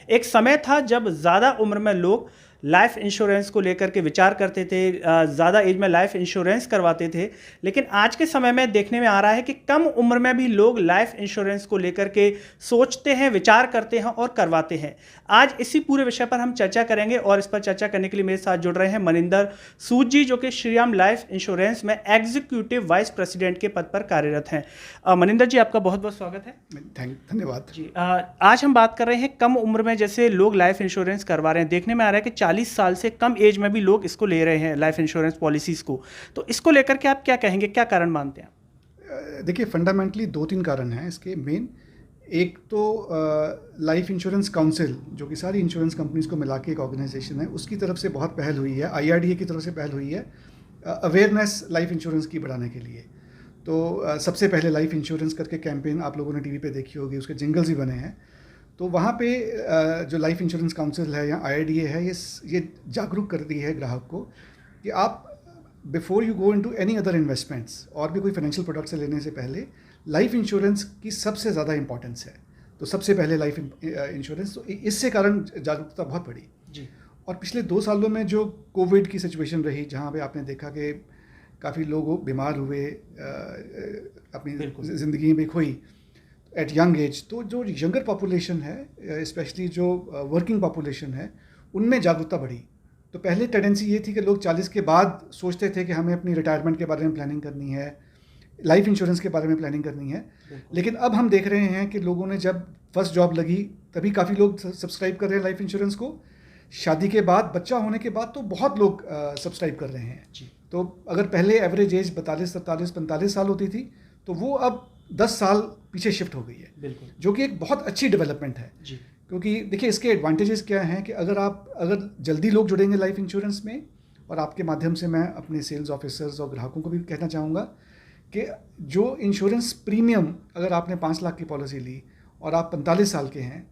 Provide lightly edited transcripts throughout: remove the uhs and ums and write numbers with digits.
एक समय था जब ज़्यादा उम्र में लोग लाइफ इंश्योरेंस को लेकर के विचार करते थे, ज़्यादा एज में लाइफ इंश्योरेंस करवाते थे। लेकिन आज के समय में देखने में आ रहा है कि कम उम्र में भी लोग लाइफ इंश्योरेंस को लेकर के सोचते हैं, विचार करते हैं और करवाते हैं। आज इसी पूरे विषय पर हम चर्चा करेंगे और इस पर चर्चा करने के लिए मेरे साथ जुड़ रहे हैं मनिंदर सूद जी, जो कि श्रीराम लाइफ इंश्योरेंस में एग्जीक्यूटिव वाइस प्रेसिडेंट के पद पर कार्यरत हैं। मनिंदर जी, आपका बहुत बहुत स्वागत है। धन्यवाद जी। आज हम बात कर रहे हैं कम उम्र में जैसे लोग लाइफ इंश्योरेंस करवा रहे हैं। देखने में आ रहा है कि 40 साल से कम एज में भी लोग इसको ले रहे हैं, लाइफ इंश्योरेंस पॉलिसीज़ को। तो इसको लेकर के आप क्या कहेंगे, क्या कारण मानते हैं? देखिए, फंडामेंटली 2-3 कारण हैं इसके मेन। एक तो लाइफ इंश्योरेंस काउंसिल, जो कि सारी इंश्योरेंस कंपनीज को मिला के एक ऑर्गेनाइजेशन है, उसकी तरफ से बहुत पहल हुई है। IRDA की तरफ से पहल हुई है अवेयरनेस लाइफ इंश्योरेंस की बढ़ाने के लिए। तो सबसे पहले लाइफ इंश्योरेंस करके कैंपेन आप लोगों ने टीवी पे देखी होगी, उसके जिंगल्स भी बने हैं। तो वहाँ पे जो लाइफ इंश्योरेंस काउंसिल है या IRDA है, ये जागरूक करती है ग्राहक को कि आप before you go into any other investments और भी कोई फाइनेंशियल प्रोडक्ट से लेने से पहले लाइफ इंश्योरेंस की सबसे ज़्यादा इंपॉर्टेंस है। तो सबसे पहले लाइफ इंश्योरेंस, तो इससे कारण जागरूकता बहुत बढ़ी जी। और पिछले 2 सालों में जो कोविड की सिचुएशन रही, जहाँ पे आपने देखा कि काफ़ी लोग बीमार हुए, अपनी ज़िंदगी में खोई एट यंग एज, तो जो यंगर पॉपुलेशन है, स्पेशली जो वर्किंग पॉपुलेशन है, उनमें जागरूकता बढ़ी। तो पहले टेंडेंसी ये थी कि लोग 40 के बाद सोचते थे कि हमें अपनी रिटायरमेंट के बारे में प्लानिंग करनी है, लाइफ इंश्योरेंस के बारे में प्लानिंग करनी है। लेकिन अब हम देख रहे हैं कि लोगों ने जब फर्स्ट जॉब लगी तभी काफ़ी लोग सब्सक्राइब कर रहे हैं लाइफ इंश्योरेंस को। शादी के बाद, बच्चा होने के बाद तो बहुत लोग सब्सक्राइब कर रहे हैं जी। तो अगर पहले एवरेज एज 42, 43, 45 साल होती थी, तो वो अब 10 साल पीछे शिफ्ट हो गई है। बिल्कुल। जो कि एक बहुत अच्छी डेवलपमेंट है जी। क्योंकि देखिए, इसके एडवांटेजेस क्या हैं कि अगर जल्दी लोग जुड़ेंगे लाइफ इंश्योरेंस में, और आपके माध्यम से मैं अपने सेल्स ऑफिसर्स और ग्राहकों को भी कहना चाहूँगा कि जो इंश्योरेंस प्रीमियम, अगर आपने 5 लाख की पॉलिसी ली और आप 45 साल के हैं,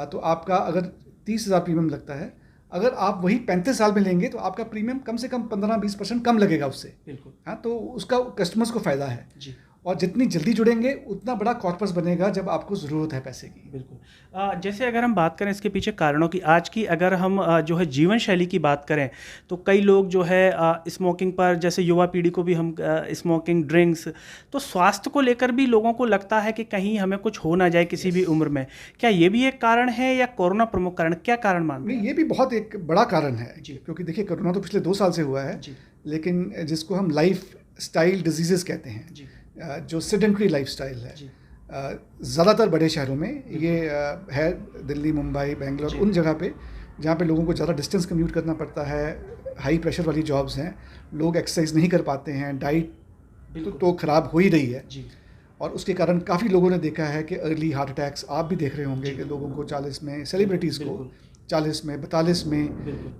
तो आपका अगर 30,000 प्रीमियम लगता है, अगर आप वही 35 साल में लेंगे तो आपका प्रीमियम कम से कम 15-20% कम लगेगा उससे। बिल्कुल। हाँ, तो उसका कस्टमर्स को फ़ायदा है जी। और जितनी जल्दी जुड़ेंगे उतना बड़ा कॉर्पस बनेगा जब आपको ज़रूरत है पैसे की। बिल्कुल। जैसे अगर हम बात करें इसके पीछे कारणों की, आज की अगर हम जो है जीवन शैली की बात करें, तो कई लोग जो है स्मोकिंग पर, जैसे युवा पीढ़ी को भी हम स्मोकिंग, ड्रिंक्स, तो स्वास्थ्य को लेकर भी लोगों को लगता है कि कहीं हमें कुछ हो ना जाए किसी भी उम्र में। क्या ये भी एक कारण है या कोरोना प्रमुख कारण, क्या कारण मानते हैं? नहीं, ये भी बहुत एक बड़ा कारण है क्योंकि देखिए, कोरोना तो पिछले 2 साल से हुआ है, लेकिन जिसको हम लाइफ स्टाइल डिजीज़ेस कहते हैं, जो सेडेंटरी लाइफस्टाइल है, ज़्यादातर बड़े शहरों में ये है, दिल्ली, मुंबई, बेंगलोर, उन जगह पे जहाँ पे लोगों को ज़्यादा डिस्टेंस कम्यूट करना पड़ता है, हाई प्रेशर वाली जॉब्स हैं, लोग एक्सरसाइज नहीं कर पाते हैं, डाइट तो ख़राब हो ही रही है और उसके कारण काफ़ी लोगों ने देखा है कि अर्ली हार्ट अटैक्स आप भी देख रहे होंगे कि लोगों को 40 में, सेलिब्रिटीज़ को 40 में, 42 में,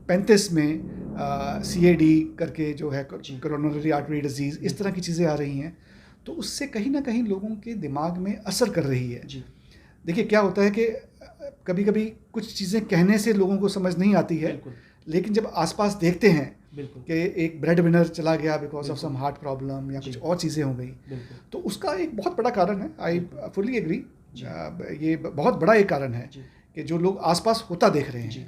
35 में CAD करके जो है, कोरोनरी आर्टरी डिजीज़, इस तरह की चीज़ें आ रही हैं। तो उससे कहीं ना कहीं लोगों के दिमाग में असर कर रही है। देखिए, क्या होता है कि कभी कभी कुछ चीज़ें कहने से लोगों को समझ नहीं आती है, लेकिन जब आसपास देखते हैं कि एक ब्रेड विनर चला गया because of some heart problem या कुछ और चीज़ें हो गई, तो उसका एक बहुत बड़ा कारण है। आई फुली एग्री, ये बहुत बड़ा एक कारण है कि जो लोग आसपास होता देख रहे हैं।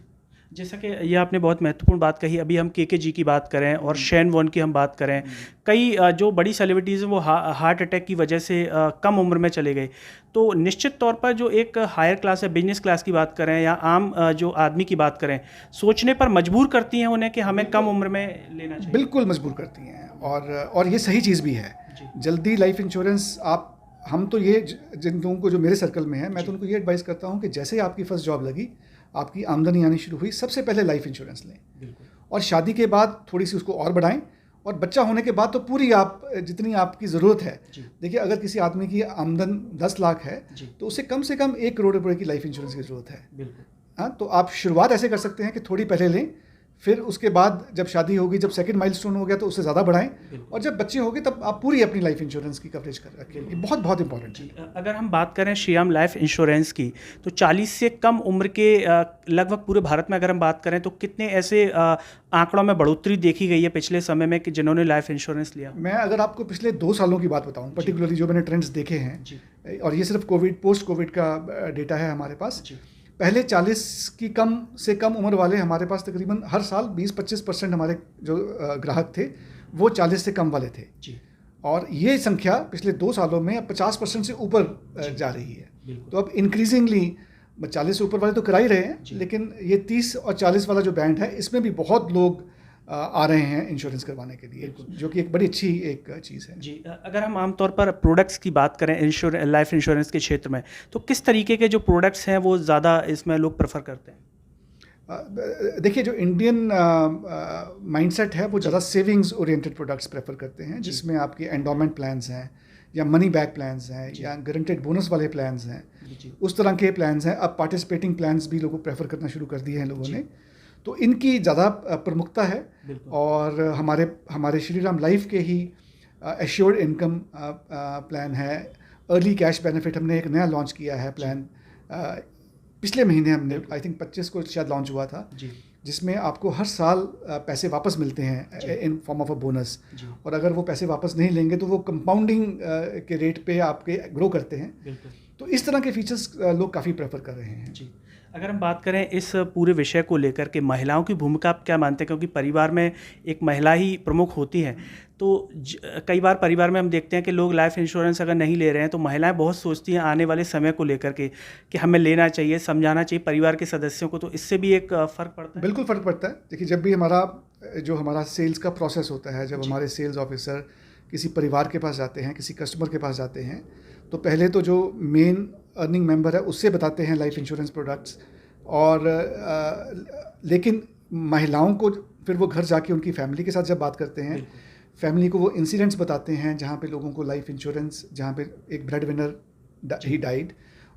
जैसा कि ये आपने बहुत महत्वपूर्ण बात कही। अभी हम KK की बात करें और शेन वॉर्न की हम बात करें, कई जो बड़ी सेलिब्रिटीज़ हैं वो हार्ट अटैक की वजह से कम उम्र में चले गए। तो निश्चित तौर पर जो एक हायर क्लास है, बिजनेस क्लास की बात करें या आम जो आदमी की बात करें, सोचने पर मजबूर करती हैं उन्हें कि हमें कम उम्र में लेना चाहिए। बिल्कुल मजबूर करती हैं और ये सही चीज़ भी है। जल्दी लाइफ इंश्योरेंस हम तो ये, जिन लोगों को जो मेरे सर्कल में है, मैं तो उनको ये एडवाइस करता हूँ कि जैसे ही आपकी फर्स्ट जॉब लगी, आपकी आमदनी आनी शुरू हुई, सबसे पहले लाइफ इंश्योरेंस लें और शादी के बाद थोड़ी सी उसको और बढ़ाएं और बच्चा होने के बाद तो पूरी आप जितनी आपकी ज़रूरत है। देखिए, अगर किसी आदमी की आमदन 10 लाख है तो उसे कम से कम 1 करोड़ रुपए की लाइफ इंश्योरेंस की ज़रूरत है। हाँ, तो आप शुरुआत ऐसे कर सकते हैं कि थोड़ी पहले लें, फिर उसके बाद जब शादी होगी, जब सेकंड माइलस्टोन हो गया तो उससे ज़्यादा बढ़ाएं और जब बच्चे होंगे तब आप पूरी अपनी लाइफ इंश्योरेंस की कवरेज कर रखें। ये बहुत बहुत इंपॉर्टेंट है। अगर हम बात करें श्रीराम लाइफ इंश्योरेंस की, तो 40 से कम उम्र के लगभग पूरे भारत में अगर हम बात करें तो कितने ऐसे आंकड़ों में बढ़ोतरी देखी गई है पिछले समय में कि जिन्होंने लाइफ इंश्योरेंस लिया? मैं अगर आपको पिछले 2 सालों की बात बताऊँ, पर्टिकुलरली जो मैंने ट्रेंड्स देखे हैं, और ये सिर्फ कोविड, पोस्ट कोविड का डेटा है हमारे पास। पहले 40 की कम से कम उम्र वाले हमारे पास तकरीबन हर साल 20-25% हमारे जो ग्राहक थे वो 40 से कम वाले थे जी। और ये संख्या पिछले 2 सालों में 50% से ऊपर जा रही है। तो अब इंक्रीजिंगली 40 से ऊपर वाले तो करा ही रहे हैं, लेकिन ये 30 और 40 वाला जो बैंड है इसमें भी बहुत लोग आ रहे हैं इंश्योरेंस करवाने के लिए, जो कि एक बड़ी अच्छी एक चीज़ है जी। अगर हम आमतौर पर प्रोडक्ट्स की बात करें लाइफ इंश्योरेंस के क्षेत्र में, तो किस तरीके के जो प्रोडक्ट्स हैं वो ज़्यादा इसमें लोग प्रेफर करते हैं? देखिए, जो इंडियन माइंडसेट है वो ज़्यादा सेविंग्स ओरिएंटेड प्रोडक्ट्स प्रेफर करते हैं, जिसमें आपके एंडोमेंट प्लान्स हैं या मनी बैक प्लान्स हैं या गारंटेड बोनस वाले प्लान्स हैं, उस तरह के प्लान्स हैं। अब पार्टिसिपेटिंग प्लान्स भी लोगों प्रेफर करना शुरू कर दिए हैं लोगों ने, तो इनकी ज़्यादा प्रमुखता है। और हमारे श्रीराम लाइफ के ही एश्योर्ड इनकम प्लान है, अर्ली कैश बेनिफिट हमने एक नया लॉन्च किया है प्लान, पिछले महीने हमने आई थिंक 25 को शायद लॉन्च हुआ था, जिसमें आपको हर साल पैसे वापस मिलते हैं in form of a bonus, और अगर वो पैसे वापस नहीं लेंगे तो वो कंपाउंडिंग के रेट पे आपके ग्रो करते हैं। तो इस तरह के फीचर्स लोग काफ़ी प्रेफर कर रहे हैं जी। अगर हम बात करें इस पूरे विषय को लेकर के महिलाओं की भूमिका आप क्या मानते हैं, क्योंकि परिवार में एक महिला ही प्रमुख होती है, तो कई बार परिवार में हम देखते हैं कि लोग लाइफ इंश्योरेंस अगर नहीं ले रहे हैं तो महिलाएं बहुत सोचती हैं आने वाले समय को लेकर के कि हमें लेना चाहिए, समझाना चाहिए परिवार के सदस्यों को, तो इससे भी एक फ़र्क पड़ता है। बिल्कुल फ़र्क पड़ता है। देखिए, जब भी हमारा सेल्स का प्रोसेस होता है, जब हमारे सेल्स ऑफिसर किसी परिवार के पास जाते हैं, किसी कस्टमर के पास जाते हैं, तो पहले तो जो मेन अर्निंग मेंबर है उससे बताते हैं लाइफ इंश्योरेंस प्रोडक्ट्स, और लेकिन महिलाओं को फिर वो घर जाके उनकी फैमिली के साथ जब बात करते हैं, फैमिली को वो इंसिडेंट्स बताते हैं जहाँ पे लोगों को लाइफ इंश्योरेंस, जहाँ पे एक ब्रेड विनर ही डाइड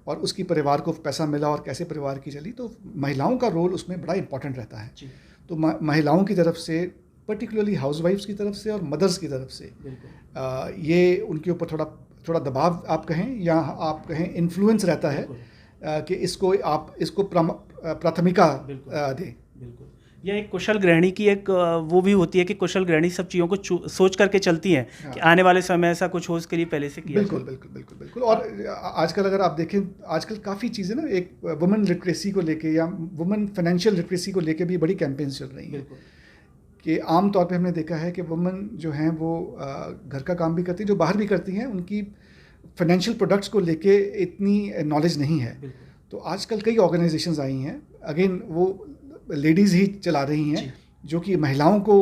और उसकी परिवार को पैसा मिला और कैसे परिवार की चली, तो महिलाओं का रोल उसमें बड़ा इंपॉर्टेंट रहता है। तो महिलाओं की तरफ से, पर्टिकुलरली हाउसवाइफ्स की तरफ से और मदर्स की तरफ से ये उनके ऊपर थोड़ा दबाव आप कहें या आप कहें इन्फ्लुएंस रहता है कि इसको प्राथमिकता दें। बिल्कुल, यह एक कुशल गृहिणी की एक वो भी होती है कि कुशल गृहिणी सब चीज़ों को सोच करके चलती हैं कि आने वाले समय ऐसा कुछ हो उसके लिए पहले से किया। बिल्कुल। और आजकल अगर आप देखें, आजकल काफ़ी चीज़ें ना, एक वुमेन लिटरेसी को लेके या वुमेन फाइनेंशियल लिटरेसी को लेके भी बड़ी कैंपेन्स चल रही हैं, कि आम तौर पे हमने देखा है कि वुमेन जो हैं वो घर का काम भी करती हैं, जो बाहर भी करती हैं, उनकी फाइनेंशियल प्रोडक्ट्स को लेके इतनी नॉलेज नहीं है। तो आजकल कई ऑर्गेनाइजेशंस आई हैं, अगेन वो लेडीज़ ही चला रही हैं, जो कि महिलाओं को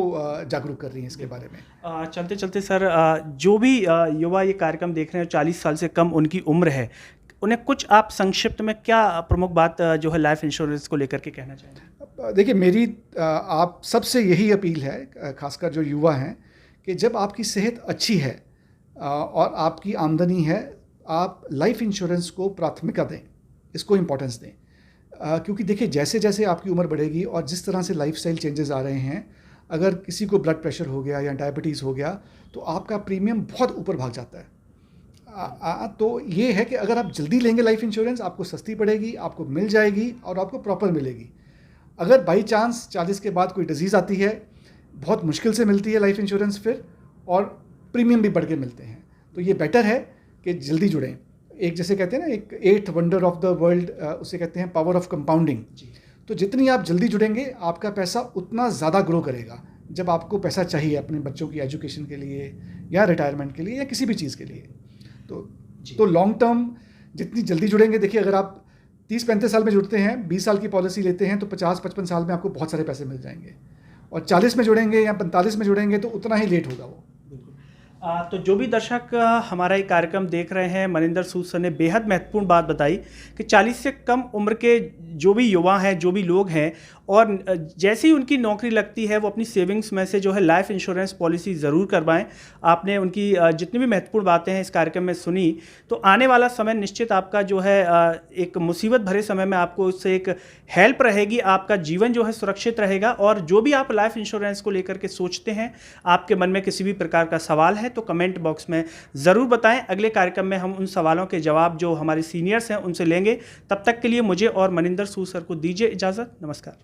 जागरूक कर रही हैं इसके बारे में। चलते चलते सर, जो भी युवा ये कार्यक्रम देख रहे हैं 40 साल से कम उनकी उम्र है, उन्हें कुछ आप संक्षिप्त में क्या प्रमुख बात जो है लाइफ इंश्योरेंस को लेकर के कहना चाहेंगे? देखिए, मेरी आप सबसे यही अपील है, खासकर जो युवा हैं, कि जब आपकी सेहत अच्छी है और आपकी आमदनी है, आप लाइफ इंश्योरेंस को प्राथमिकता दें, इसको इम्पोर्टेंस दें। क्योंकि देखिए, जैसे जैसे आपकी उम्र बढ़ेगी और जिस तरह से लाइफस्टाइल चेंजेस आ रहे हैं, अगर किसी को ब्लड प्रेशर हो गया या डायबिटीज़ हो गया तो आपका प्रीमियम बहुत ऊपर भाग जाता है। तो ये है कि अगर आप जल्दी लेंगे लाइफ इंश्योरेंस, आपको सस्ती पड़ेगी, आपको मिल जाएगी और आपको प्रॉपर मिलेगी। अगर बाई चांस 40 के बाद कोई डिजीज़ आती है, बहुत मुश्किल से मिलती है लाइफ इंश्योरेंस फिर, और प्रीमियम भी बढ़ के मिलते हैं। तो ये बेटर है कि जल्दी जुड़ें। एक जैसे कहते हैं ना, एक 8th wonder of the world, उसे कहते हैं पावर ऑफ कंपाउंडिंग। तो जितनी आप जल्दी जुड़ेंगे, आपका पैसा उतना ज़्यादा ग्रो करेगा। जब आपको पैसा चाहिए अपने बच्चों की एजुकेशन के लिए या रिटायरमेंट के लिए या किसी भी चीज़ के लिए, तो लॉन्ग टर्म जितनी जल्दी जुड़ेंगे, देखिए अगर आप 30-35 साल में जुड़ते हैं, 20 साल की पॉलिसी लेते हैं, तो 50-55 साल में आपको बहुत सारे पैसे मिल जाएंगे। और 40 में जुड़ेंगे या 45 में जुड़ेंगे तो उतना ही लेट होगा वो। तो जो भी दर्शक हमारा ये कार्यक्रम देख रहे हैं, मनिंदर सूद सर ने बेहद महत्वपूर्ण बात बताई कि 40 से कम उम्र के जो भी युवा हैं, जो भी लोग हैं, और जैसे ही उनकी नौकरी लगती है वो अपनी सेविंग्स में से जो है लाइफ इंश्योरेंस पॉलिसी ज़रूर करवाएं। आपने उनकी जितनी भी महत्वपूर्ण बातें हैं इस कार्यक्रम में सुनी, तो आने वाला समय निश्चित आपका जो है एक मुसीबत भरे समय में आपको उससे एक हेल्प रहेगी, आपका जीवन जो है सुरक्षित रहेगा। और जो भी आप लाइफ इंश्योरेंस को लेकर के सोचते हैं, आपके मन में किसी भी प्रकार का सवाल है तो कमेंट बॉक्स में ज़रूर बताएं। अगले कार्यक्रम में हम उन सवालों के जवाब जो हमारे सीनियर्स हैं उनसे लेंगे। तब तक के लिए मुझे और मनिंदर सूद सर को दीजिए इजाज़त। नमस्कार।